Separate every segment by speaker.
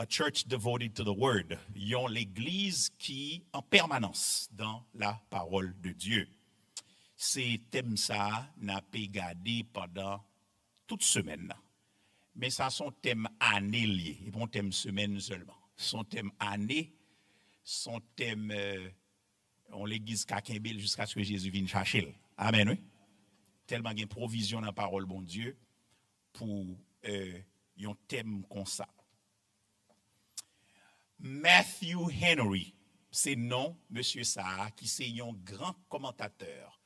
Speaker 1: a church devoted to the word. Yon l'église qui en permanence dans la parole de Dieu. C'est thème ça n'a pas gardé pendant toute semaine. Mais ça son thème année lié, et bon thème semaine seulement. Son thème année, son thème on l'église Kakembel jusqu'à ce que Jésus vienne chercher. Amen, oui. Tellement il y a une provision dans la parole bon Dieu pour un thème comme ça. Matthew Henry, c'est non, monsieur Sarah, qui c'est un grand commentateur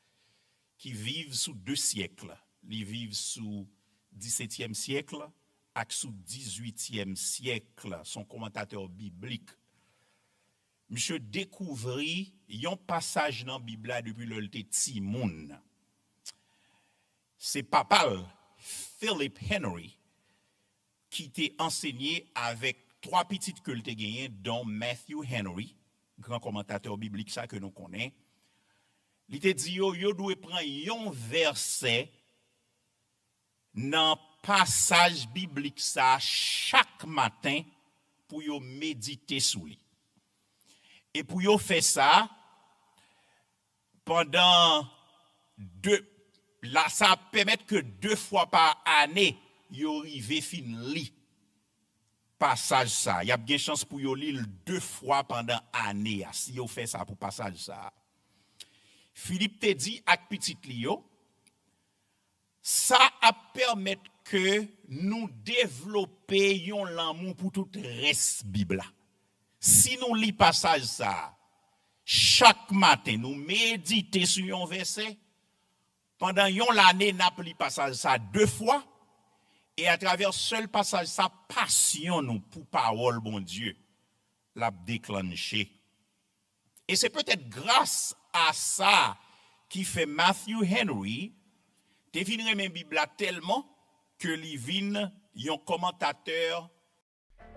Speaker 1: qui vivent sous 2 siècles. Ils vivent sous 17e siècle et sous 18e siècle, son commentateur biblique. Monsieur découvrit un passage dans la Bible depuis le petit monde. C'est papal Philip Henry qui t'a enseigné avec 3 petites que t'ai gagné, dont Matthew Henry, grand commentateur biblique ça que nous connaissons. Il t'a dit yo doit prendre un verset dans passage biblique ça chaque matin pour yo méditer sur lui. Et pour yo faire ça pendant 2 là ça permet que 2 fois par année yo rive fin li passage ça. Il y a bien chance pour yo lire 2 fois pendant année si yo fait ça pour passage ça. Philippe te dit ak petit li yo ça a permettre que nous développions l'amour pour tout reste Bible. Si nous lis passage ça chaque matin nous méditer sur un verset pendant l'année n'a li passage ça 2 fois et à travers seul passage ça passion nous pour parole bon Dieu l'a déclenché. Et c'est peut-être grâce à ça qui fait Matthew Henry deviner même Bible tellement que Livin yon commentateur.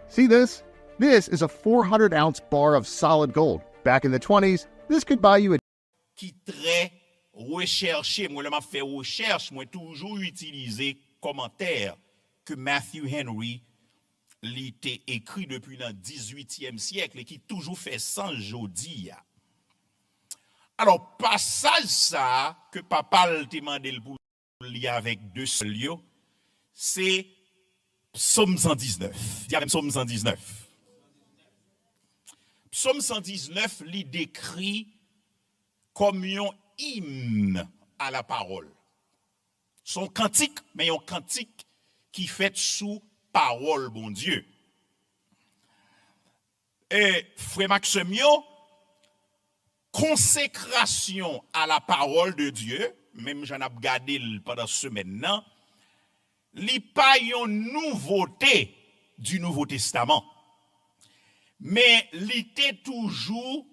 Speaker 2: See this? This is a 400-ounce bar of solid gold. Back in the 20s, this could buy you a
Speaker 1: Qui très recherché, moi le m'a fait recherche, moi toujours utilisé commentaire que Matthew Henry l'était écrit depuis le 18e siècle et qui toujours fait sans jodi. Alors passage ça que papa le demandé pour lire avec 2 seuls, c'est Psaume 119. Il y a Psaume 119. Psaume 119 lui décrit comme un hymne à la parole. Son cantique, mais un cantique qui fait sous parole, bon Dieu. Et frère Maximio, consécration à la parole de Dieu, même j'en ai regardé pendant ce maintenant, li pas une nouveauté du Nouveau Testament. Mais l'était toujours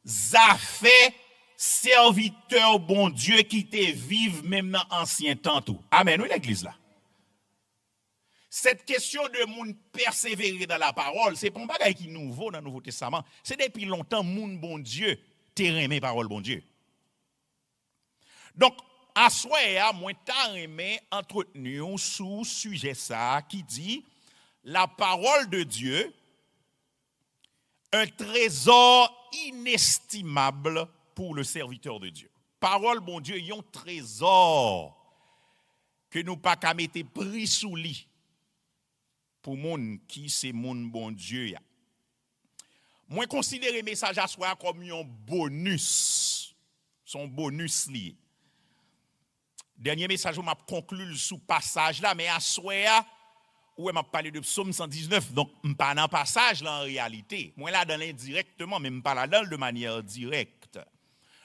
Speaker 1: fait serviteur bon Dieu qui te vive même dans l'ancien temps tout. Amen, oui l'église là. Cette question de moun persévérer dans la parole, c'est pas un bagage qui est nouveau dans le Nouveau Testament. C'est depuis longtemps moun bon Dieu te remet parole bon Dieu. Donc à soi moi ta remet entretenu sous sujet ça qui dit la parole de Dieu un trésor inestimable pour le serviteur de Dieu. Parole, bon Dieu, y a un trésor que nous pas qu'à mettre prix sous lit pour moun qui c'est moun bon Dieu. Moi considérer message à soi comme un bonus, son bonus lié. Dernier message on m'a conclu sous passage là, mais à soi où m'a parlé de Psaume 119, donc pas dans passage là en réalité. Moi là dans l'indirectement, même pas là de manière directe.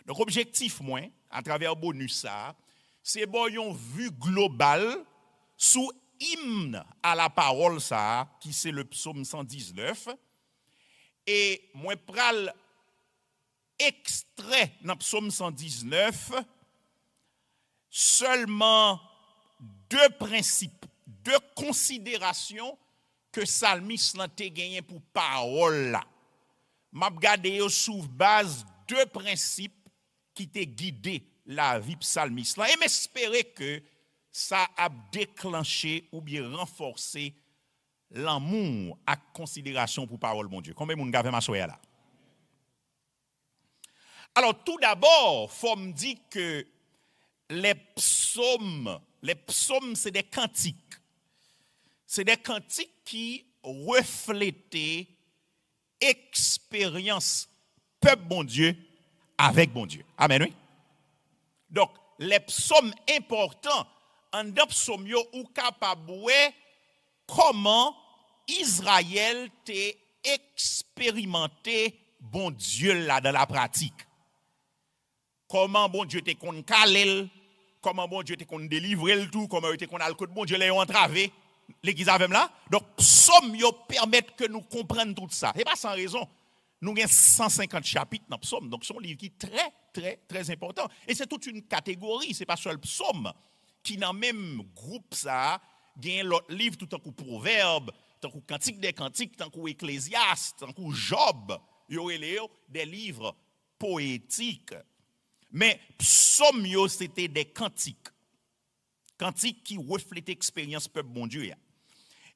Speaker 1: Donc objectif moi à travers bonus ça, c'est bon une vue globale sous hymne à la parole ça qui c'est le Psaume 119 et moi pral extrait dans Psaume 119 seulement 2 principes, 2 considérations que psalmiste l'a gagné pour parole là. M'a regardé sous base 2 principes qui t'ont guidé la vie psalmiste là et m'espérer que ça a déclenché ou bien renforcé l'amour à considération pour parole mon Dieu. Combien de monde avez ma soeur là? Alors tout d'abord, faut me dire que les psaumes c'est des cantiques. C'est des cantiques qui reflétaient expérience peuple bon Dieu avec bon Dieu. Amen, oui. Donc, les psaumes importants, en deux psaumes, ou capable comment Israël t'a expérimenté bon Dieu là dans la pratique. Comment bon Dieu t'a qu'on calel, comment bon Dieu t'a qu'on délivrer le tout, comment t'a qu'on a le coup de bon Dieu l'a entravé. L'église avec là. Donc, psaumes permettent que nous comprenions tout ça. Et pas sans raison. Nous avons 150 chapitres dans psaume. Donc, c'est un livre qui est très, très, très important. Et c'est toute une catégorie. Ce n'est pas seulement psaume qui, dans le même groupe, ça, gagne l'autre livre tout en coup proverbe, tant coup cantique des cantiques, tant coup ecclésiaste, tant coup Job. Il y aurait des livres poétiques. Mais psaume, c'était des cantiques. Cantiques qui reflètent l'expérience peuple bon Dieu.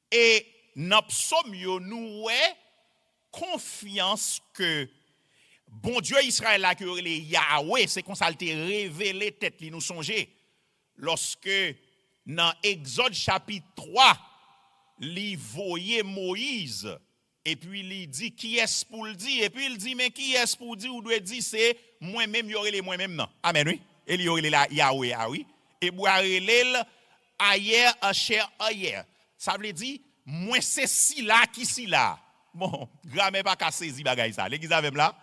Speaker 1: Et dans psaume, nous avons confiance que bon Dieu Israël là que les Yahweh c'est comme ça il t'a révélé tête li nous songer lorsque dans Exode chapitre 3 li voyait Moïse et puis il dit qui est pour le dire et puis il dit mais qui est pour dire ou doit dire c'est moi-même yorele moi-même non amen oui et il yorele la Yahweh ah oui et boirelel ayer asher ayer ça veut dire moi c'est si là qui si là. Bon, grammaire pas qu'à saisir bagay ça. L'église avec là.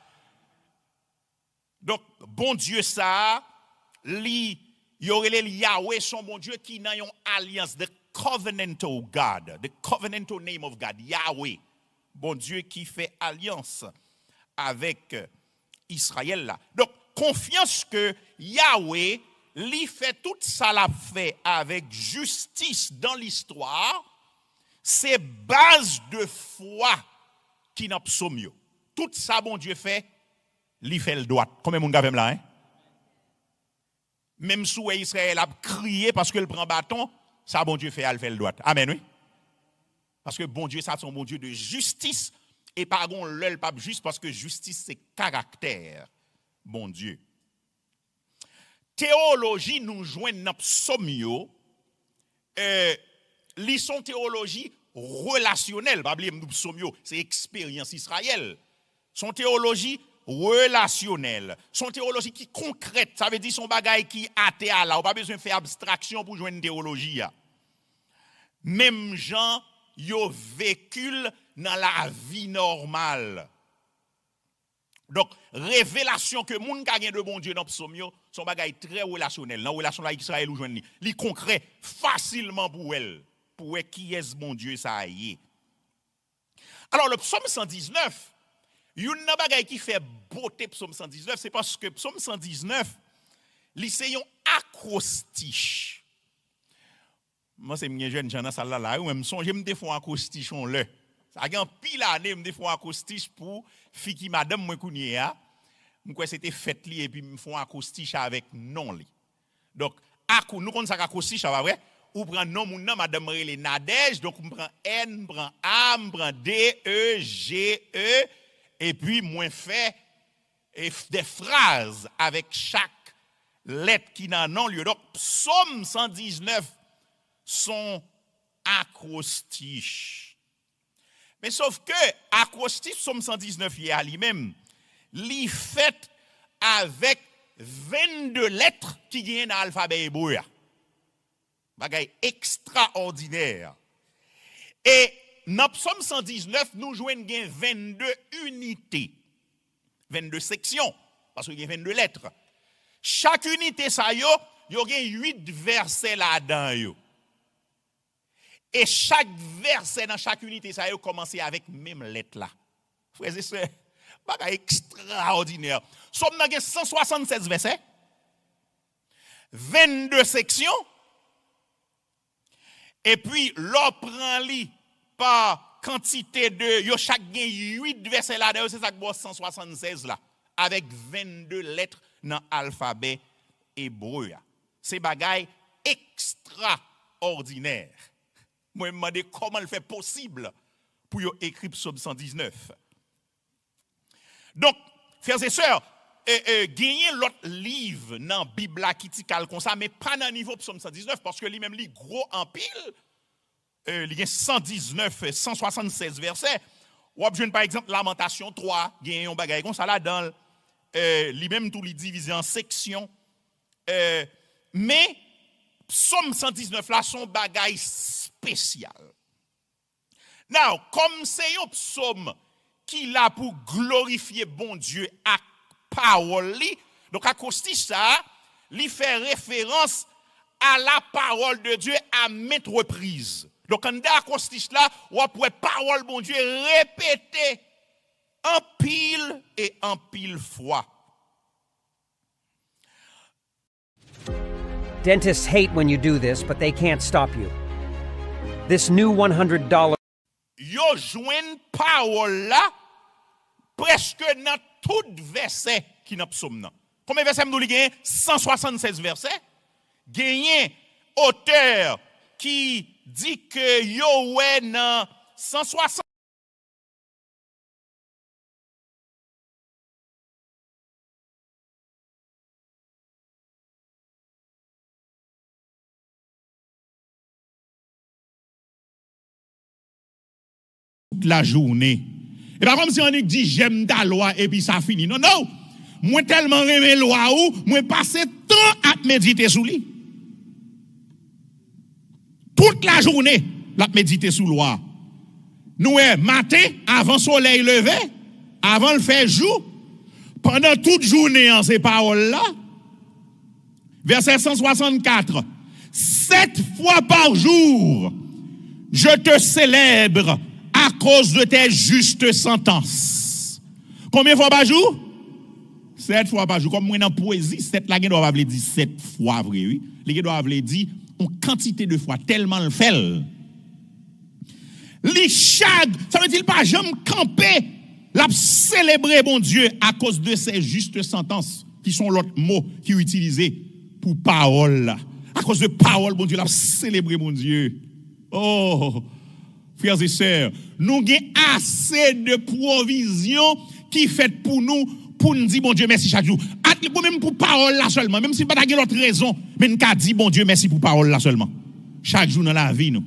Speaker 1: Donc, bon Dieu ça, li yorele Yahweh son bon Dieu qui n'a une alliance, the covenantal God, the covenantal name of God, Yahweh. Bon Dieu qui fait alliance avec Israël là. Donc, confiance que Yahweh li fait tout ça l'a fait avec justice dans l'histoire, c'est base de foi qui n'a psaume. Tout ça, bon Dieu fait, li fait le droit. Combien de monde avez là, hein? Même sous Israël a crié parce que le prend bâton, ça, bon Dieu fait, elle fait le droit. Amen, oui. Parce que bon Dieu, ça, c'est un bon Dieu de justice. Et pardon, l'œil pas juste parce que justice, c'est caractère. Bon Dieu. Théologie, nous joignent dans psaume. Li son théologie relationnelle, c'est expérience Israël. Son théologie relationnelle, son théologie qui concrète, ça veut dire son bagage qui athée là, on pas besoin de faire abstraction pour joindre une théologie. Même gens yo vécu dans la vie normale. Donc révélation que moun ka gen de bon Dieu dans psaume son bagage très relationnel, dans relation avec Israël ou joindre li concret facilement pour elle. Pour qui est bon Dieu ça y est. Alors le psaume 119, il y a une bagaille qui fait beauté psaume 119, c'est parce que psaume 119, c'est un acrostiche. Moi c'est mes jeunes gens ça là, ou même songe me des fois acrostiche on le. Ça gagne pile année me des fois acrostiche pour fille qui madame moi connait moi c'était fête li et puis me font acrostiche avec non li. Donc nous connaissons ça acrostiche ça va vrai? Ou prend non mon nom madame Relé Nadège donc on prend N prend A prend D E G E et puis moins fait des phrases avec chaque lettre qui n'a non lieu. Donc psaume 119 sont acrostiches. Mais sauf que acrostiche psaume 119 y a lui-même li fait avec 22 lettres qui viennent dans l'alphabet hébreu. Bagay extraordinaire. Et dans Psaume 119, nous jouons 22 unités, 22 sections, parce qu'il y a 22 lettres. Chaque unité, ça y a 8 versets là-dedans. Et chaque verset dans chaque unité, ça y a commencé avec même lettre là. Frères et sœurs, bagay extraordinaire. Somme dans 176 versets, 22 sections. Et puis, l'on prend li par quantité de, yo chaque gen 8 versets là, c'est ça que 176 là, avec 22 lettres dans l'alphabet hébreu. C'est bagay extraordinaire. Moi, je me demande comment le fait possible pour écrire Psaume 119. Donc, frères et sœurs, gagner l'autre livre dans la Bible qui dit comme ça, mais pas dans le niveau Psaume 119, parce que lui-même, il gros en pile. Il y a 119, 176 versets. Ou bien, par exemple, Lamentation 3, il y a un bagage comme ça là dans lui-même tout les divisé en sections. Mais Psaume 119 là, son bagage spécial. Now, comme c'est un psaume qui l'a pour glorifier bon Dieu à parole, donc à cause de ça, il fait référence à la parole de Dieu à maintes reprises. Donc, en accostiche là, on peut parole bon Dieu répéter en pile et en pile fois.
Speaker 3: Dentists hate when you do this, but they can't stop you. This new $100.
Speaker 1: Yo joignent parole là presque dans tout verset qui n'a psaume. Combien de versets nous avons 176 versets. Gagné auteur qui dit que yo ouais dans 160 la journée. Et pas comme si on dit j'aime ta loi et puis ça finit. Non, non. Moi tellement aimé loi ou, moi passer temps à méditer sous lui. Toute la journée, la méditer sous loi. Nous matin avant soleil levé, avant le faire jour, pendant toute journée en ces paroles là. Verset 164. 7 fois par jour, je te célèbre à cause de tes justes sentences. Combien de fois par jour? 7 fois par jour. Comme moi dans la poésie, 7 là, il doit dire 7 fois, vrai, oui. Il doit dire une quantité de fois, tellement le fait. Les chag, ça veut dire pas jamais camper, l'a célébrer bon Dieu à cause de ces justes sentences, qui sont l'autre mot qui est utilisé pour parole. À cause de parole, bon Dieu, l'a célébrer bon Dieu. Oh! Frères et sœurs, nous avons assez de provisions qui fait pour nous dire bon Dieu merci chaque jour. Même pour parole là seulement, même si pas d'autre autre raison, mais nous avons dit bon Dieu merci pour parole là seulement. Chaque jour dans la vie nous.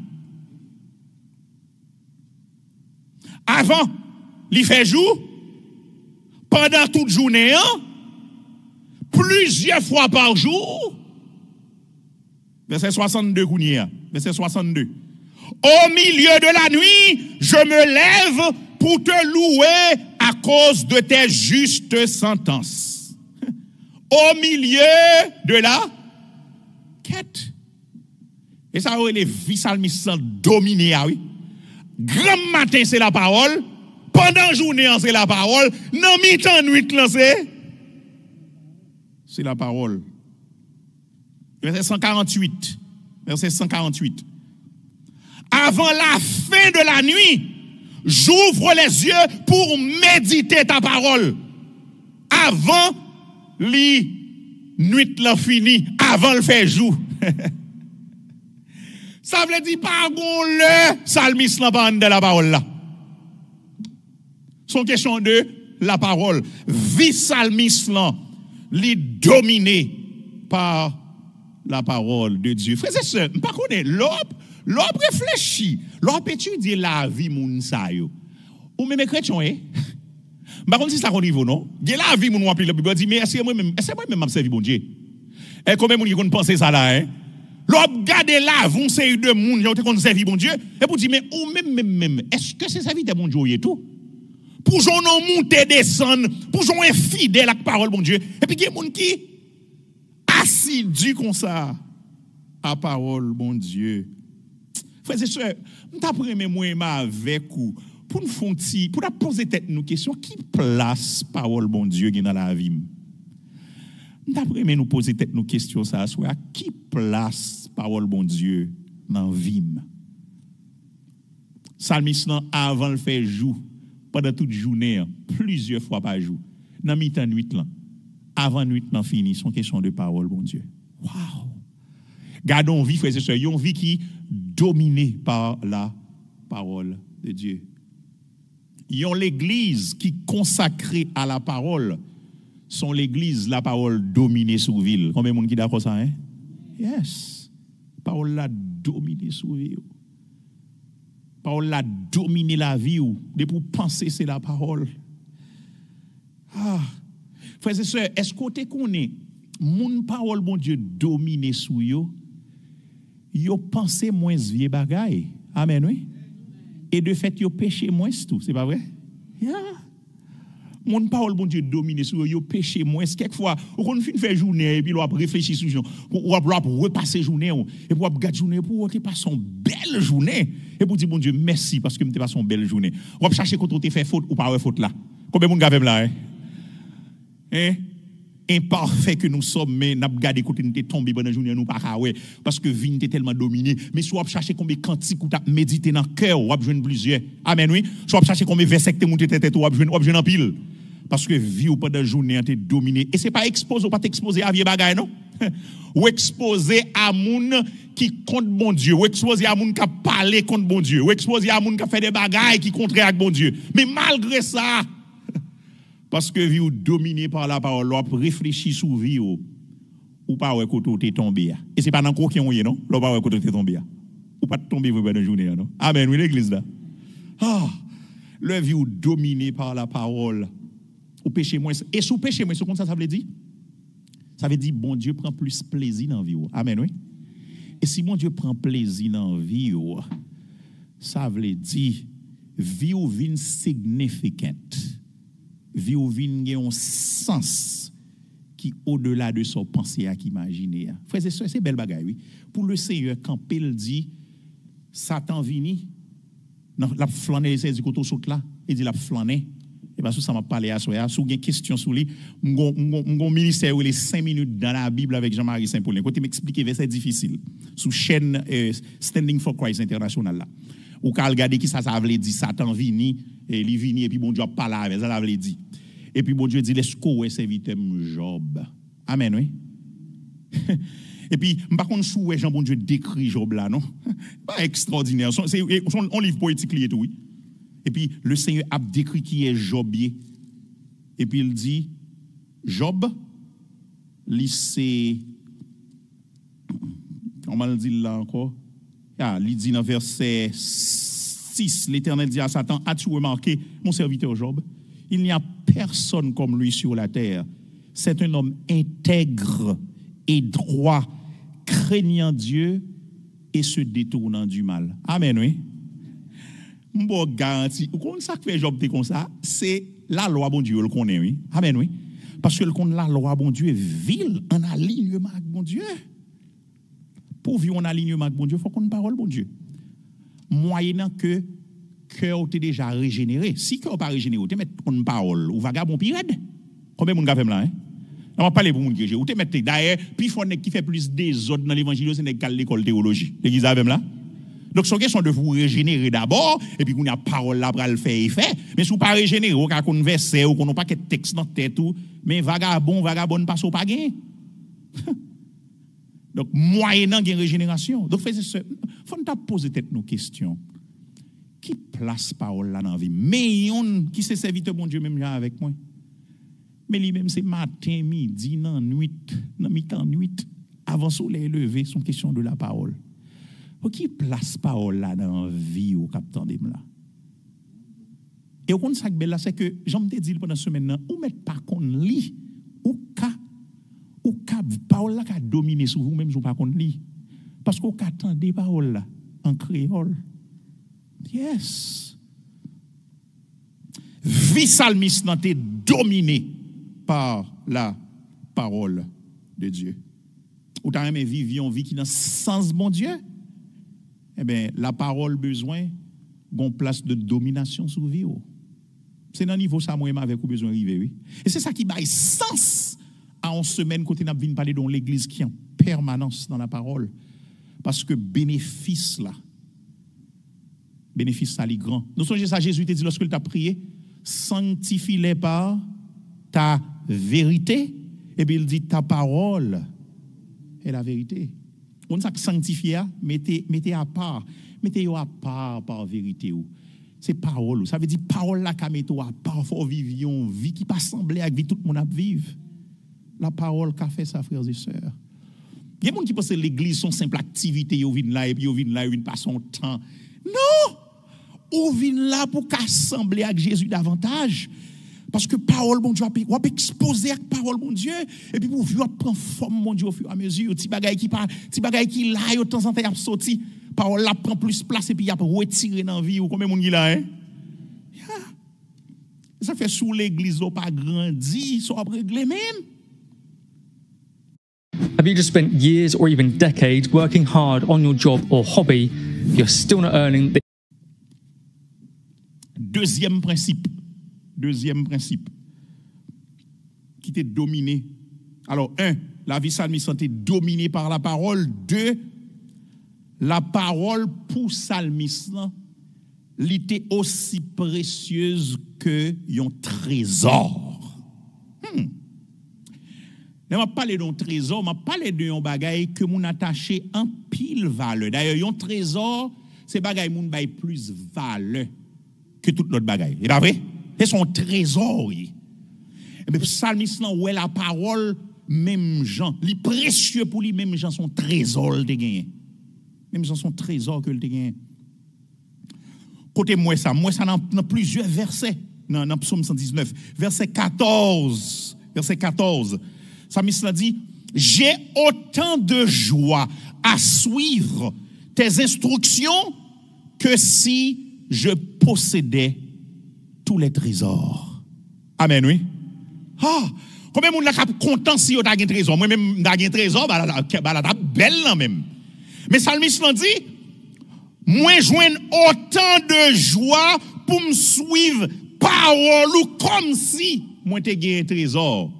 Speaker 1: Avant, il fait jour, pendant toute journée, plusieurs fois par jour. Verset 62, verset 62. Au milieu de la nuit, je me lève pour te louer à cause de tes justes sentences. Au milieu de la quête. Et ça, les vies salmistes dominés, oui. Grand matin, c'est la parole. Pendant la journée, c'est la parole. Non, mi-temps, nuit, c'est la parole. Verset 148. Verset 148. Avant la fin de la nuit, j'ouvre les yeux pour méditer ta parole. Avant les nuit la fini, avant le fait jour. Ça veut dire pas le psalmiste de la parole là. Son question de la parole. Vie psalmiste là, li dominé par la parole de Dieu. Frères et sœurs, pas connaître l'homme réfléchit, l'homme étudie la vie moun sa yo. Ou même chrétien Par contre si ça au niveau non, la vie moun rempli la Bible dit mais est-ce que moi même m'a servi bon Dieu. Et combien moun qui penser ça là l'homme garde la vie c'est de moun qui ont servi bon Dieu et pour dire mais ou même est-ce que c'est serviteur bon Dieu et tout? Pour j'en monter descendre, pour j'en infidèle à la parole bon Dieu. Et puis il y a des gens qui assidu comme ça à parole bon Dieu. Frères et sœurs, nous t'apprenons moi avec vous pour nous faire pour nous poser tête nous question qui place parole bon Dieu dans la vie. Nous t'apprenons nous poser tête nous question ça soit qui place parole bon Dieu dans la vie. Psalmiste avant le faire jour pendant toute journée plusieurs fois par jour dans mi-temps nuit là avant nuit là fini son question de parole bon Dieu. Waouh. Gardons vie frères et sœurs, une vie qui dominé par la parole de Dieu. Yon l'église qui consacrée à la parole, sont l'église, la parole dominée sur ville. Combien de monde qui d'accord ça, hein? Yes. Parole la dominée sur ville. Parole la dominé la vie ou. De pour penser c'est la parole. Ah. Frères et sœurs, est-ce qu'on te connaît mon parole bon Dieu dominé sur yo? Yo pensé moins vieux bagaille. Amen oui. Et de fait yo péché moins tout, c'est pas vrai? Yeah. Mon parole bon Dieu dominé sur yo péché moins quelquefois on fin faire journée et puis on réfléchir sur journée on va repasser journée et pour regarder journée pour te passer une belle journée et pour dire bon Dieu merci parce que me te passé une belle journée on va chercher quand on te fait faute ou pas faute là combien monde gavem là hein imparfait que nous sommes mais n'a regardé côté nous tombé pendant journée nous pas ouais parce que vie était tellement dominé mais soit chercher combien cantique ou t'a méditer dans cœur ou joindre plusieurs amen oui soit chercher combien verset que monter tête ou joindre en pile. Parce que vie ou pendant la journée a été dominé. Et ce n'est pas exposé ou pas t'exposer à vieux bagaille, non? Ou exposé à moun qui contre bon Dieu. Ou exposé à moun qui a parlé contre bon Dieu. Ou exposé à moun qui a fait des bagailles qui contraire avec bon Dieu. Mais malgré ça, parce que vie ou dominé par la parole, ou réfléchir sur vie ou pas ouais côté t'es tombé. Et c'est pas dans quoi qui on y non? Ou pas ouais côté t'es tombé. Ou pas tomber pendant la journée, non? Amen, oui, l'église là. Ah, le vie ou dominé par la parole. Ou péché moins. Et sous péché moins, c'est comme ça veut dire? Ça veut dire, bon Dieu prend plus plaisir dans la vie. Amen, oui. Et si bon Dieu prend plaisir dans la vie, ça veut dire, vie ou vin significante. Vie ou vin a un sens qui au-delà de son pensée à qu'imaginer. Frères et sœurs, c'est belle bagaille, oui. Pour le Seigneur, quand il dit, Satan vini, la flâner, c'est du côté saute là, il dit la flâner. Et parce que ça m'a parlé à soi, si vous avez une question sur lui, mon ministère où il est 5 minutes dans la Bible avec Jean-Marie Saint-Paulin. Quand il m'explique verset difficile, sous chaîne Standing for Christ International là. Ou quand regarder qui ça veut dire, Satan vini, et il vini, et puis bon Dieu a parlé avec ça, veut dire. Et puis bon Dieu dit, laisse-moi ouais serviteur Job. Amen, oui. Et puis, par contre, sous Jean bon Dieu décrit Job là, non? Pas extraordinaire. C'est un livre poétique lié tout, oui. Et puis, le Seigneur a décrit qui est Jobier. Et puis, il dit, Job, c'est... Comment il dit là encore? Ah, il dit dans verset 6, l'Éternel dit à Satan, as-tu remarqué, mon serviteur Job? Il n'y a personne comme lui sur la terre. C'est un homme intègre et droit, craignant Dieu et se détournant du mal. Amen, oui. Bon garantie, ou qu'on ça fait Job comme ça, c'est la loi bon Dieu le connaît oui. Amen oui. Parce que le connaît la loi bon Dieu ville en alignement avec bon Dieu. Pour vivre en alignement avec bon Dieu, faut qu'on ait parole bon Dieu. Moyennant que cœur t'est déjà régénéré. Si cœur pas régénéré, tu mets une parole ou vagabond pirate. Combien de monde fait là hein? On va parler pour moun qui ou te mettre d'ailleurs, puis faut qui fait plus des autres dans l'évangile, c'est nèg l'école théologie. L'église même là. Donc, c'est une question de vous régénérer d'abord, et puis qu'on a parole là pour le faire effet. Mais si vous ne pas régénérer, ou qu'on verset, ou qu'on n'a pas de texte dans la tête, mais vagabond passe au pas gain. Donc, moyennant une régénération. Donc, il faut nous poser tête nos questions. Qui place parole là dans la vie? Mais qui s'est serviteur bon Dieu même avec moi? Mais lui-même, c'est matin, midi, nuit, mi-temps, nuit, avant soleil levé, c'est une question de la parole. Pour qui place parole là dans la vie au capitaine de là? Et au contraire, là, c'est que, j'en te dis pendant ce semaine, ou mettre pas qu'on lit, ou parole là qui a dominé sur vous, même si vous pas qu'on lit. Parce qu'on attend des paroles là, en créole. Yes. Vie salmiste n'a été dominée par la parole de Dieu. Ou t'as même vivre une vie qui n'a sens bon Dieu? Eh bien, la parole besoin d'une place de domination sur vie. C'est dans le niveau ça, moi, avec ou besoin d'arriver, oui. Et c'est ça qui baille sens à une semaine côté n'a vinn parler dans l'église qui est en permanence dans la parole. Parce que bénéfice là, est grand. Nous songez ça, Jésus te dit lorsque il t'a prié, sanctifie-les par ta vérité. Et puis il dit ta parole est la vérité.
Speaker 4: On ça sanctifié, mettez à part par vérité. C'est parole. Ça veut dire parole là qu'a mettre à part faut vivre une vie qui pas sembler avec vie tout le monde a vivre. La parole qu'a fait ça frères et sœurs. Il y a des gens qui pensent que l'église sont simple activité, ils viennent là et puis ils viennent là, ils viennent pas son temps. Non! Ils viennent là pour qu'assembler avec Jésus davantage. Parce que parole, bon Dieu, on va exposer avec parole, bon Dieu, et puis pour vous prendre forme, mon Dieu, au fur et à mesure. Petit bagay qui parle, petit bagay qui là, de temps en temps, il a sorti. Parole là prend plus place et puis il a retiré dans la vie. Ou combien de monde qui là, hein? Yeah. Ça fait sous l'église, on pas grandi, ça va régler même.
Speaker 5: Have you just spent years or even decades working hard on your job or hobby, you're still not earning the...
Speaker 4: Deuxième principe qui était dominé. Alors, 1, la vie psalmiste était dominée par la parole. 2, la parole pour psalmiste, elle était aussi précieuse que un trésor. Je ne parle d'un trésor, je parle d'un bagay que mon attaché en pile valeur. D'ailleurs, un trésor, c'est bagay moun bay plus valeur que tout l'autre bagay. Et vrai? C'est son trésor. Et bien, psalmiste, où est la parole, même gens, les précieux pour lui, même gens, son trésor, de gagné. Même gens, son trésor que le gagné. Côté moi, ça dans plusieurs versets. Dans Psaume 119, verset 14. Psalmiste a dit, j'ai autant de joie à suivre tes instructions que si je possédais tous les trésors. Amen, oui. Ah, combien de monde là content si vous avez un trésor? Moi-même, j'ai un trésor, la belle là même. Mais Psalmiste l'a dit, moi, joigne autant de joie pour me suivre parole ou comme si moi, j'ai un trésor.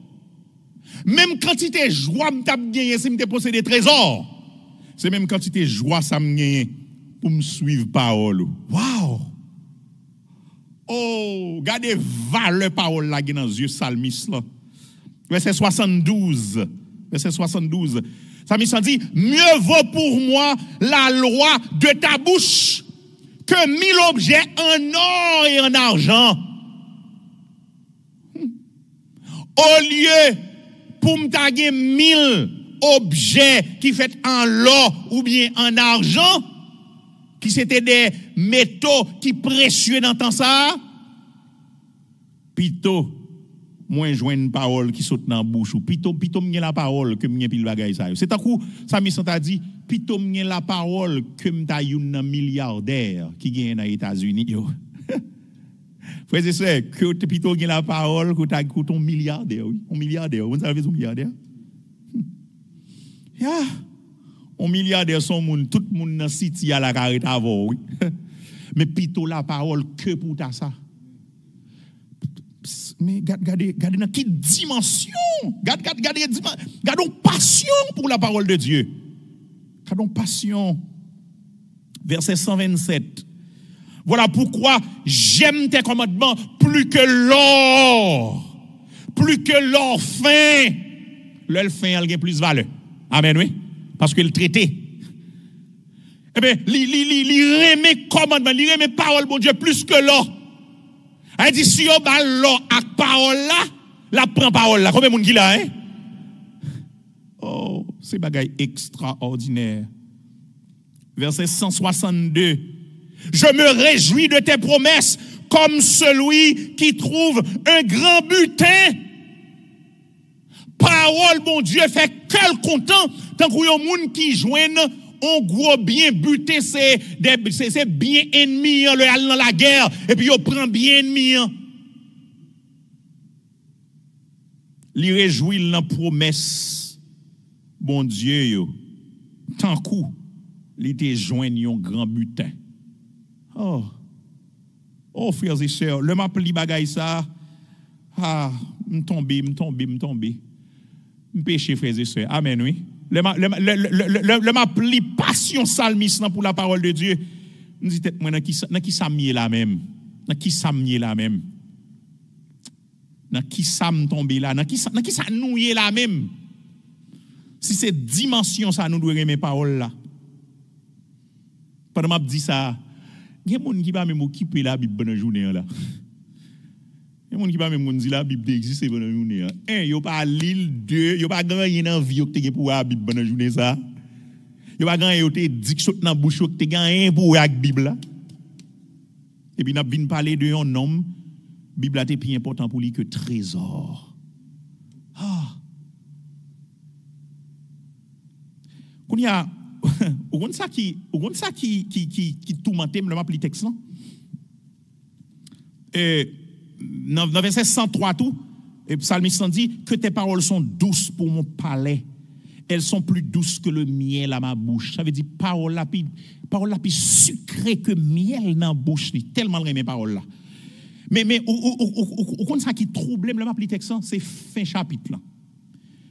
Speaker 4: Même quantité de joie, je gagné si je possède des trésors. C'est même quantité de joie, ça me gagne pour me suivre parole. Wow! Oh, regardez valeur parole là dans les yeux psalmiste là. Verset 72. Psalmiste dit, mieux vaut pour moi la loi de ta bouche que 1000 objets en or et en argent. Au lieu pour me taguer 1000 objets qui fait en l'or ou bien en argent, qui c'était des métaux qui précieux dans temps ça, plutôt moi joins une parole qui saute dans la bouche ou plutôt m'y la parole que m'y pile bagay ça. C'est un coup ça me t'a dit plutôt m'y la parole que m'ta un milliardaire qui gagne dans les États-Unis yo. Frère et sœur, que plutôt gagne la parole que t'as ton milliardaire, oui, un milliardaire, vous savez son milliardaire? Yeah. Un milliardaire son monde, tout le monde dans city à la carré avant, oui. Mais plutôt la parole que pour ta ça. Mais regardez dans quelle dimension, regardons passion pour la parole de Dieu. Regardons passion. Verset 127. Voilà pourquoi j'aime tes commandements plus que l'or fin. L'or fin, elle a plus de valeur. Amen, oui. Parce que le traité. Eh bien, il remet commandement, il remet parole, bon Dieu, plus que l'or. Elle dit, si on a l'or avec parole là, la prend parole là. Combien de monde qui l'a, hein? Oh, c'est bagaille extraordinaire. Verset 162. Je me réjouis de tes promesses comme celui qui trouve un grand butin. Parole, bon Dieu, fait quel content tant qu'il y a un monde qui joigne un gros bien butin, c'est bien ennemi, le aller dans la guerre, et puis il prend bien ennemi. Il réjouit la promesse, bon Dieu, tant coup, il te joigne un grand butin. Oh, frères et sœurs, le m'a pli bagay ça, m'tombe. M'pêcher, frères et sœurs. Amen, oui. Le m'a pli passion salmiste pour la parole de Dieu. Nous dit moi dans qui ça m'y là même. Dans qui ça m'y là même. Dans qui ça m'tombe là, dans qui ça noué là même. Si c'est dimension ça nous doit aimer parole là. Pendant m'a dit ça, il y a des gens qui pas même occuper la Bible pendant journée là. Il y a des gens qui pas même dire la Bible existe pendant journée. Un, yo pas lire, deux, yo pas gagner dans vie que pour la Bible pendant journée ça. Yo pas gagner yo te dit que saute dans bouche que gagner pour la Bible là. Et puis n'a vinn parler de un homme, Bible est plus important pour lui que trésor. Ah. Qu'on y a ou ça qui tourmente me m'appli texte là. Dans verset 103 tout, et psalmiste dit que tes paroles sont douces pour mon palais. Elles sont plus douces que le miel à ma bouche. Ça veut dire parole la plus sucrée que miel dans la bouche, tellement mes paroles là. Mais ou ça qui trouble me m'appli texte c'est fin chapitre là.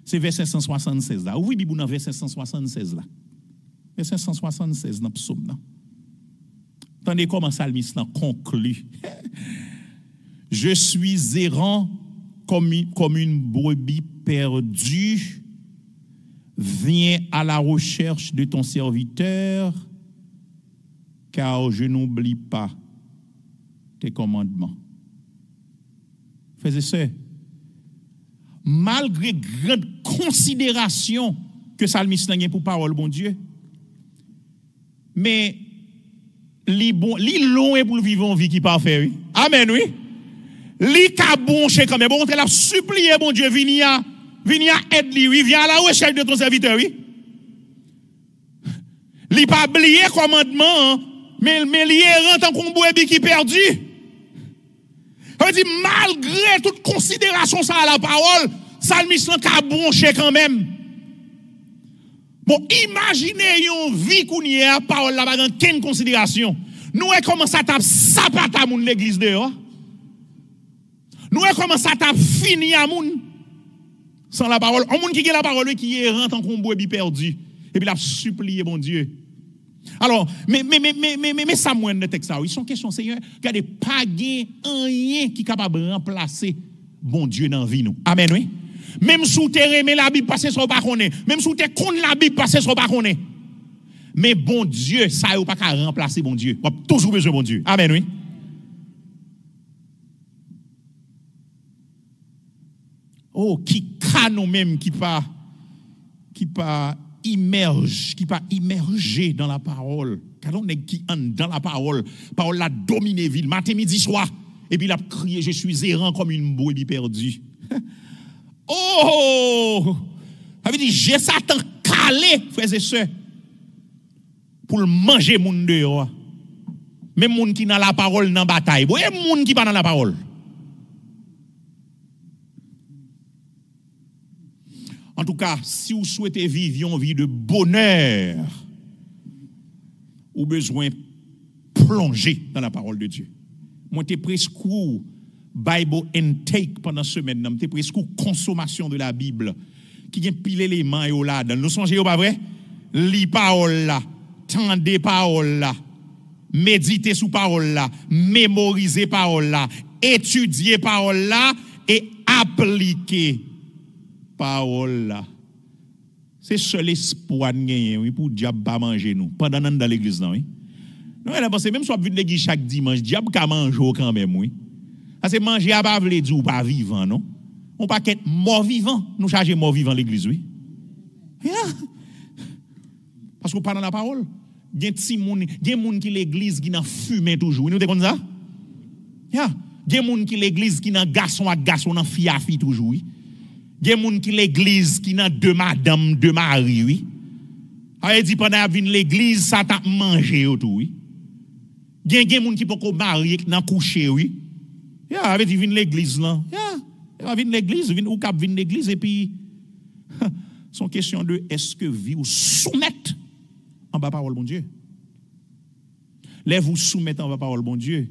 Speaker 4: C'est verset 176 là. Ouvrez Bible dans verset 176 là. Verset 176 dans psaume là. Attendez comment psalmiste conclut. Je suis errant comme une brebis perdue. Viens à la recherche de ton serviteur, car je n'oublie pas tes commandements. Frères et sœurs, malgré grande considération que psalmiste n'a pour parole, bon Dieu, mais li long et pour vivre une vie qui parfait, oui. Amen, oui. Li ka bon chez quand même, bon, elle a supplié, bon Dieu, viens aide lui, oui, viens à la recherche de ton serviteur, oui. Li pas oublié commandement, mais li errant en qu'on brebis qui perdu. On dit malgré toute considération ça à la parole, psalmiste ka bon chez quand même. Bon, imaginez une vie qu'on y a parole là pas aucune considération. Nous comment ça tape sapata moun l'église dehors. Nous comment ça tape fini à moun sans la parole. Un monde qui a la parole qui est errant en qu'on brebis perdu et puis il a supplié bon Dieu. Alors, mais ça moine de texte ça. Ils sont question Seigneur, regardez pas rien qui est capable de remplacer bon Dieu dans vie nous. Amen oui. Même sous terre mais la Bible passer sur pas connaît. Même sous terre connaît la Bible passer sur pas connaît. Mais bon Dieu, ça pas qu'à remplacer bon Dieu. On a toujours besoin de bon Dieu. Amen oui. Oh, qui canon même qui pas immergé dans la parole. Canon qui entre dans la parole. Parole la dominer ville matin midi soir et puis il a crié je suis errant comme une brebis perdue. Oh! Ça veut dire j'ai Satan calé frères et sœurs pour le manger moun dehors. Même moun qui dans la parole dans bataille. Vous voyez moun qui pas dans la parole. En tout cas, si vous souhaitez vivre une vie de bonheur, vous avez besoin de plonger dans la parole de Dieu. Moi, je presque Bible intake pendant la semaine, je presque consommation de la Bible, qui a pile éléments et là. Nous songez pas vrai? Lis parole là, tendez parole là, méditez sous parole là, mémorisez parole là, étudiez parole là et appliquez parole là. C'est seul espoir gagner oui pour diable pas manger nous pendant dans l'église non oui. Non elle a pensé même soit venir l'église chaque dimanche diable ka manger quand même oui. Parce que manger a pas veut dire pas vivant non. On pas qu'être mort vivant, nous charger mort vivant l'église oui. Yeah. Parce qu'on parle dans la parole. Gen ti moun, gen moun qui l'église qui n'a fumé toujours. Nous te connait ça? Yeah. Gen moun qui l'église qui n'a garçon à garçon dans fille à fille toujours oui. Gen moun qui l'église qui n'a deux madame, deux mari, oui. A dit pendant vinn l'église ça t'a mangé autour, oui. Gen moun qui peut marier dans coucher, oui. Ya, avait dit vinn l'église là. Ya, vinn l'église, vinn ou cap vinn l'église et puis son question de est-ce que vous soumettez en bas parole bon Dieu. Les vous soumettez en bas parole bon Dieu.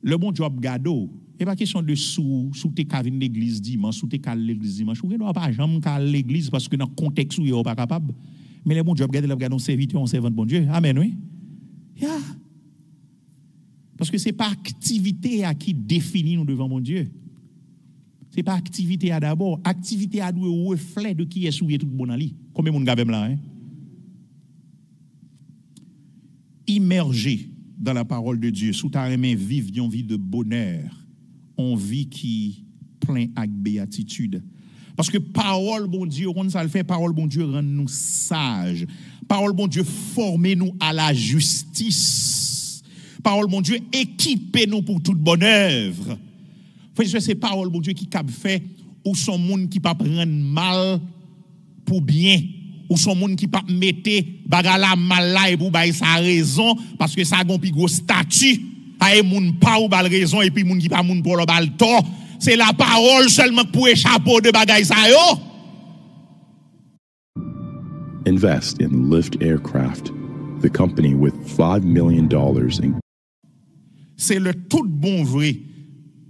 Speaker 4: Le bon job gado. Et pas question de sous tes cas l'église dimanche, sous tes cas l'église dimanche. Ou ne pas jamais qu'à l'église parce que dans le contexte où il n'est pas capable. Mais les bons jobs, regardez un serviteur, un servant de bon Dieu. Amen, oui. Yeah. Parce que ce n'est pas activité à qui définit nous devant mon Dieu. C'est pas activité à d'abord. Activité à doit reflet de qui est souillé tout bon dans lui. Combien de monde gavem là, hein? Immergé dans la parole de Dieu, sous ta main vive une vie de bonheur, on vit qui plein avec béatitude. Parce que parole bon Dieu, on ça le fait, parole bon Dieu rend nous sages. Parole bon Dieu forme nous à la justice. Parole bon Dieu équipe nous pour toute bonne œuvre. C'est parole bon Dieu qui cap fait ou son monde qui pas prendre mal pour bien. Ou son monde qui pas mettre bagala mal là et pour bailler sa raison parce que ça gon pi gros statut. Aye moun pas ou bal raison et puis moun qui pas moun pour le bal tort. C'est la parole seulement pour échapper de bagay sa yo.
Speaker 6: Invest in Lift Aircraft, the company with $5 million in.
Speaker 4: C'est le tout bon vrai.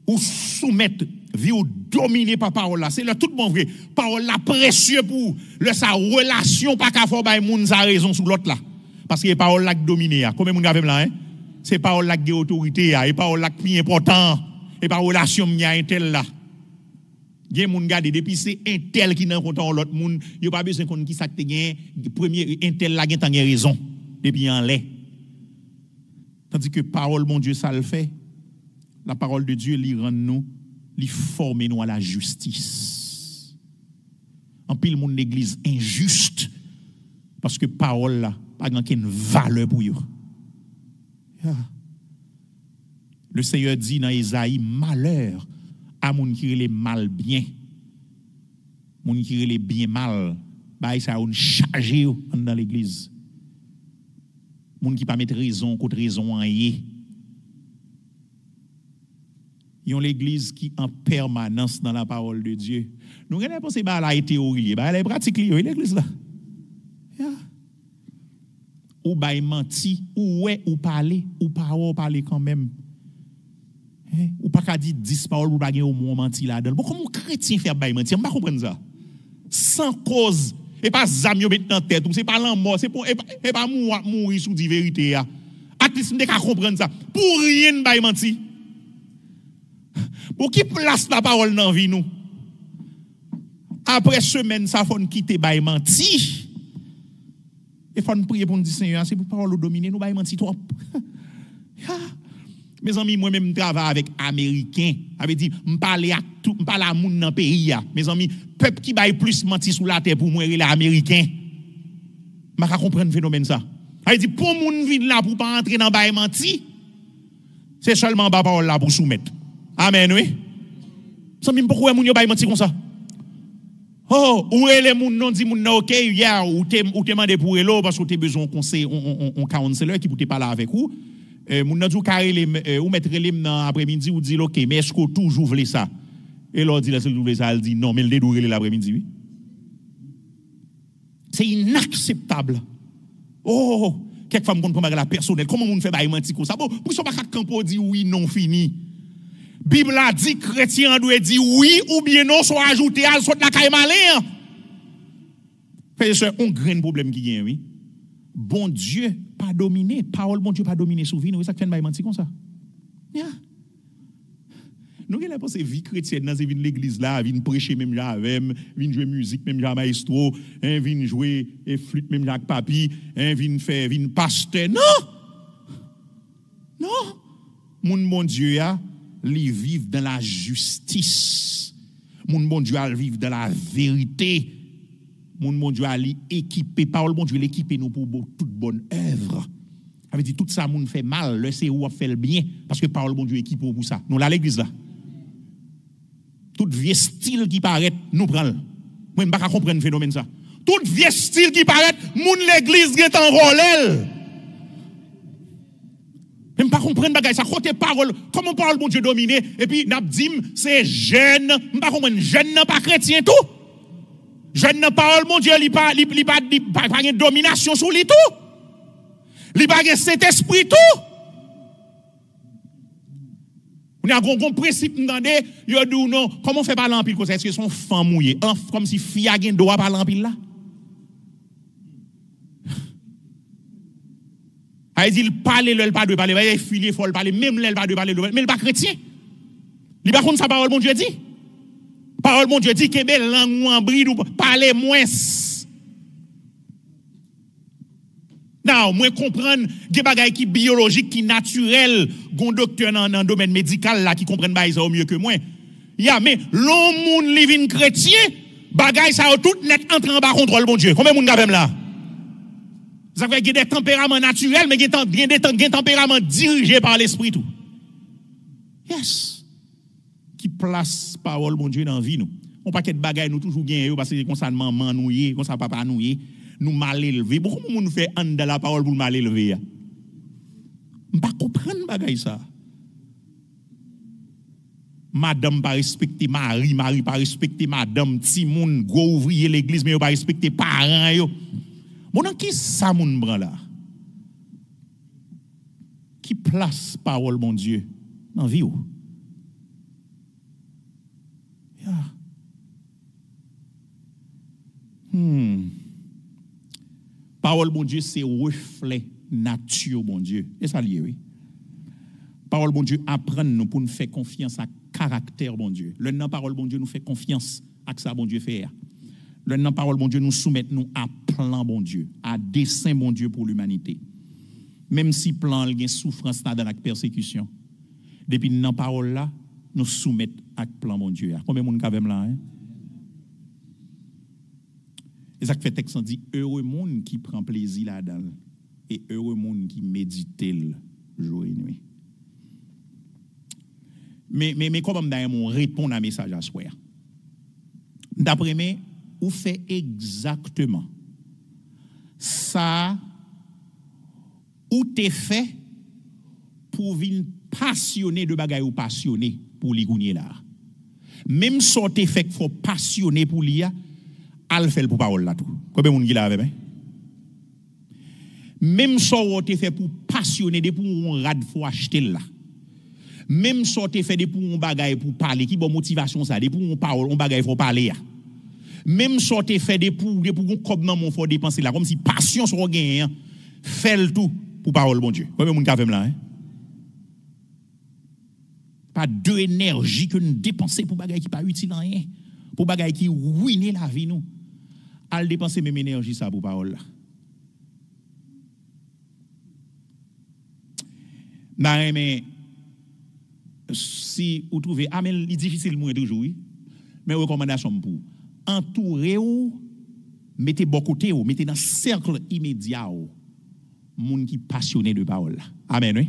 Speaker 4: Ou soumettre vie ou dominer par parole là, c'est le tout bon vrai. Parole là précieux pour le sa relation pas qu'à faire bay moun sa raison sous l'autre là. Parce que parole là qui domine là. Combien moun gavem là hein? C'est parole là qui autorité là, et parole là qui important, et par relation m'y a un tel là. Gen moun gade depuis c'est un tel qui nan content l'autre moun, yo pas besoin qu'on qui ça te gen premier un tel là gen tant raison depuis en lait. Tandis que parole mon Dieu ça le fait. La parole de Dieu li rend nous, li forme nous à la justice. En pile monde l'église injuste parce que parole là pas grand une valeur pour eux. Le Seigneur dit dans Isaïe malheur à moun qui relè mal bien. Moun qui relè bien mal, bah ça on chargé dans l'église. Moun qui pas mettre raison contre raison en yé. Yon l'église qui en permanence dans la parole de Dieu. Nous regardons penser bah la théorie, bah la pratique l'église là. Ou bah menti, ou ouais ou parler, ou parler quand même. Ou pas qu'à dire 10 paroles ou pas gagner au moins menti là-dedans. Bon comment chrétien faire bah mentir, on pas comprendre ça. Sans cause et pas zam yo mettre dans tête, c'est pas l'amour, c'est pour et pas mourir sous di vérité a. At-least m'de ka comprendre ça. Pour rien bah mentir. Pour qui place la parole dans vie nous? Après semaine, ça faut nous quitter by menti. Et faut nous prier pour nous dire Seigneur, c'est pour parole dominer nous by menti trop. Mes amis, moi même travaille avec américains, avait dit m'parler à moun dans pays a. Mes amis, peuple qui baille plus menti sous la terre pour moi les américains. M'a ka comprendre phénomène ça. Elle dit pour moun vinn là pour pas entrer dans baille menti. C'est seulement ba parole là pour soumettre. Amen, oui. Ça même pourquoi moun yo bay menti comme ça? Oh, ou les moun non dit moun non OK, hier ou te mandé pour elo parce que tu besoin conseil on counselor qui pour te parler avec ou moun nan dit ou mettre les dans après-midi ou dit OK, mais est-ce que toujours voulez ça? Et l'on dit là c'est voulez ça, elle dit non, mais le dédourer l'après-midi oui. C'est inacceptable. Oh, quelques femmes comprennent la personnelle, comment moun fait bay menti comme ça? Bon, pour ça pas campo dit oui non fini. Bible a dit chrétien doit dire oui ou bien non, soit ajouté à soit la caille malin. C'est un grand problème qui vient, oui. Bon Dieu pas dominé, parole bon Dieu pas dominé sous vie, nous ça fait mentir comme ça. Yeah. Nous avons pensé vie chrétienne dans l'église là, vinn prêcher même avec, vinn jouer musique même avec maestro, vinn jouer flûte même avec papi, vinn pasteur. Non. Non. Mon Dieu a li vivent dans la justice. Mon bon Dieu a vivre dans la vérité. Mon bon Dieu a li équipé, parole bon Dieu l'équiper nous pour toute bonne œuvre. Ça veut dire tout ça moun fait mal, le c'est où fait le bien parce que parole bon Dieu équipe pour ça. Nous là l'église là. Tout vieux style qui paraît nous prend. Moi pas comprendre le phénomène ça. Tout vieux style qui paraît moun l'église est en relève. Même pas comprendre bagay ça côté parole comment parole bon Dieu dominer et puis n'a dit c'est jeune pas comprendre jeune n'a pas chrétien tout jeune n'a parole mon Dieu il pas une domination sur lui tout il pas cet esprit tout on a un principe entendez yo dit non comment fait parler en pile comme ça est-ce que son femme mouillé comme si fille a gain droit parler en pile là. Il dit, il parle, il pas de parler, il filer, il faut parler, même il pas de parler, mais il pas chrétien. Il pas contre sa parole, mon Dieu dit. Parole mon Dieu dit que belle langue ou en bride ou parler moins. Non, moi comprendre des bagages qui biologiques, qui naturels, gon docteur dans le domaine médical là qui comprennent ça au mieux que moi. Mais l'homme moun living chrétien, bagay ça tout net entre en bas contrôle bon Dieu. Combien moun gavem là? Ça fait qu'il y a des tempéraments naturels mais il y a des tempéraments dirigés par l'esprit tout. Yes. Qui place parole bon Dieu dans vie nous. On paquet de bagay nous toujours gagne parce que comme ça maman nous comme ça papa nous nous mal élevé. Pourquoi nous fait en de la parole pour mal élevé? On pas comprendre bagay ça. Madame pas respecter Marie, Marie pas respecter madame, ti moun go ouvrier l'église mais yo pas respecter parents yo. Bon qui ça moun bran là? Qui place parole bon Dieu dans vie ou? Parole bon Dieu c'est reflet nature bon Dieu. Et ça lié oui. Parole bon Dieu apprend nous pour nous faire confiance à caractère bon Dieu. Le nom parole bon Dieu nous fait confiance à ça bon Dieu fait. Le nom parole bon Dieu nous soumet nous à plan bon Dieu, à dessein bon Dieu pour l'humanité. Même si plan il y a souffrance dans la persécution. Depuis dans parole là, nous soumettre à plan bon Dieu. Combien de monde kavem là hein? Et ça fait texte dit heureux monde qui prend plaisir là-dedans et heureux monde qui médite jour et nuit. Mais comment on répond à message à soi? D'après moi, on fait exactement ça ou t'es fait pour venir passionné de bagaille ou passionné pour les gounier là. Même si t'es fait qu'il faut passionné pour l'IA, al fait pour parole là tout. Combien de monde qui l'a avec? Même si t'es fait pour passionné de pour un rad faut acheter là. Même si tu fait des pour un bagage pour parler, qui bon motivation ça, des pour un parole, un bagage faut parler. Même si tu fait des pour un comme non mon faut dépenser là, comme si passion soit gain, fait le tout pour parole bon Dieu. Combien de monde fait là hein? Pas de énergie que nous dépenser pour bagage qui pas utile en rien, pour bagage qui ruiner la vie nous. Al dépenser même énergie ça pour parole là. Mais si vous trouvez, mais c'est difficile moins toujours, oui. Mais recommandation pour entourer ou mettez bon côté ou mettez dans cercle immédiat ou monde qui passionné de parole. Amen oui.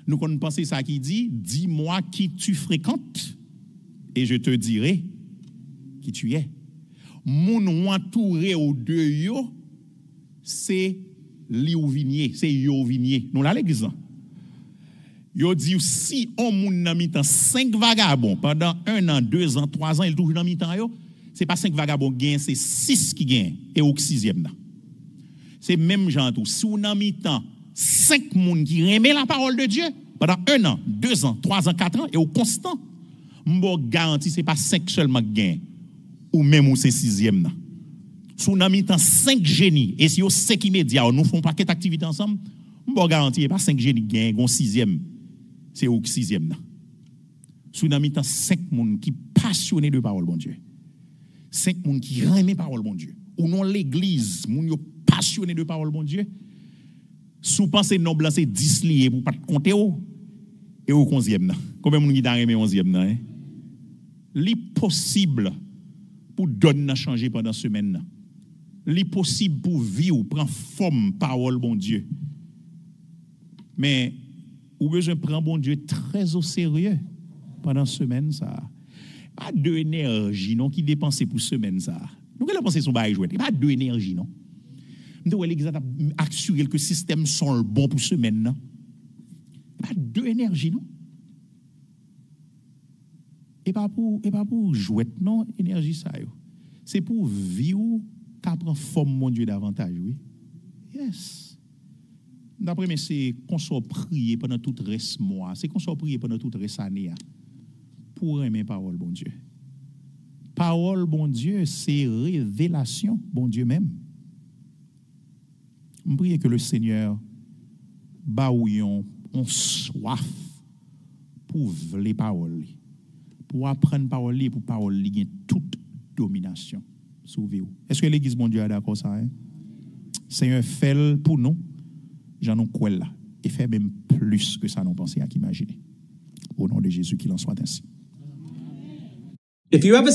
Speaker 4: Nous qu'on pense ça qui dit dis-moi qui tu fréquentes et je te dirai qui tu es. Moun entouré au de yo c'est li ou vignier, c'est yo vignier. Nous là l'église. Yo dit si on moun nan mi-temps 5 vagabonds pendant 1 an, 2 ans, 3 ans, il toujours dans mi-temps yo, c'est pas 5 vagabonds gain, c'est 6 qui gagnent et au 6e là. C'est même genre tout. Si on nan mi-temps 5 moun qui remet la parole de Dieu pendant 1 an, 2 ans, 3 ans, 4 ans et au constant, m'bo garanti c'est pas 5 seulement qui gagnent ou même ou c'est 6e là. Si on nan mi-temps 5 génies et si yo 5 immédiats nous font paquet d'activités ensemble, m'bo garanti pas 5 génies qui gagnent, gon 6e. C'est au 6e là. Sous dans mi-temps 5 moun qui passionnés de parole bon Dieu. 5 moun qui aiment parole bon Dieu. Ou non l'église, moun yo passionné de parole bon Dieu. Sous pensez non blanc c'est 10 liés pour pas compter ou et au 11e là. Combien moun qui t'a aimé 11e là hein? Li possible pour donner changer pendant semaine là. Li possible pour vivre prendre forme parole bon Dieu. Mais ou besoin prendre bon Dieu très au sérieux pendant semaine ça. Pas de énergie non qui dépenser pour semaine ça. Nous allons penser son bail jouet. Pas de énergie non. Nous l'église assurer que le système sont bon pour semaine non. Pas de énergie non. Et pas pour jouet non énergie ça yo. C'est pour vivre qu'a prend forme mon Dieu davantage oui. Yes. D'après moi, c'est qu'on soit prié pendant tout le reste mois, c'est qu'on soit prié pendant tout le reste année pour aimer parole bon Dieu. Parole bon Dieu, c'est révélation bon Dieu même. Je prie que le Seigneur baouillon on soif pour les paroles, pour apprendre parole li, pour parole li gagne toute domination sur vous. Est-ce que l'église mon Dieu est d'accord ça hein? Seigneur fait pour nous, j'en nous crois là et fait même plus que ça nous pensons à qu'imaginer. Au nom de Jésus qu'il en soit ainsi.
Speaker 7: If you ever